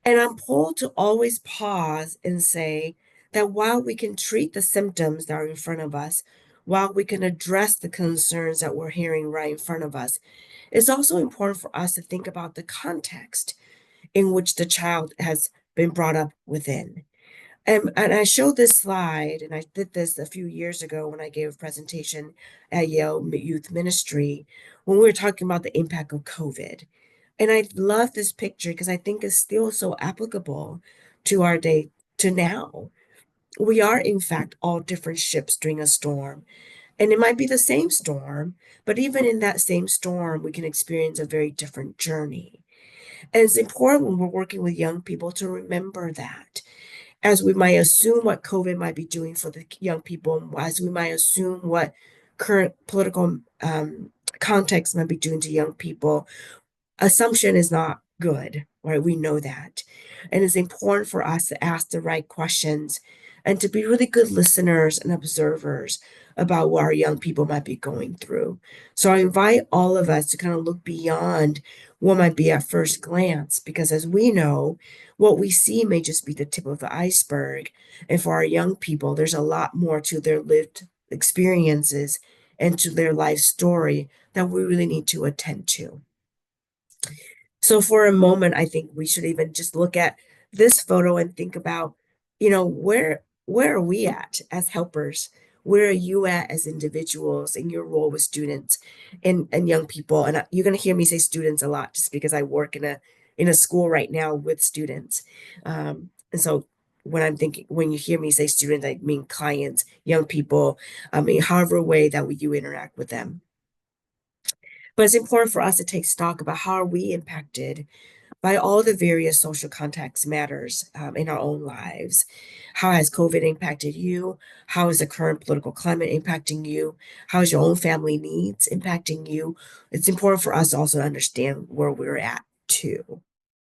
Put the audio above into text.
And I'm pulled to always pause and say that while we can treat the symptoms that are in front of us, while we can address the concerns that we're hearing right in front of us, it's also important for us to think about the context in which the child has been brought up within. And I showed this slide, and I did this a few years ago when I gave a presentation at Yale Youth Ministry when we were talking about the impact of COVID. And I love this picture because I think it's still so applicable to our day, to now. We are, in fact, all different ships during a storm. And it might be the same storm, but even in that same storm, we can experience a very different journey. And it's important when we're working with young people to remember that, as we might assume what COVID might be doing for the young people, as we might assume what current political context might be doing to young people, assumption is not good, right? We know that. And it's important for us to ask the right questions and to be really good listeners and observers about what our young people might be going through. So I invite all of us to kind of look beyond what might be at first glance, because as we know, what we see may just be the tip of the iceberg. And for our young people, there's a lot more to their lived experiences and to their life story that we really need to attend to. So for a moment, I think we should even just look at this photo and think about, where are we at as helpers? Where are you at as individuals in your role with students and young people? And you're going to hear me say students a lot just because I work in a school right now with students. And so when you hear me say students, I mean clients, young people, I mean, however way that you interact with them. But it's important for us to take stock about how are we impacted by all the various social context matters in our own lives. How has COVID impacted you? How is the current political climate impacting you? How is your own family needs impacting you? It's important for us also to understand where we're at too.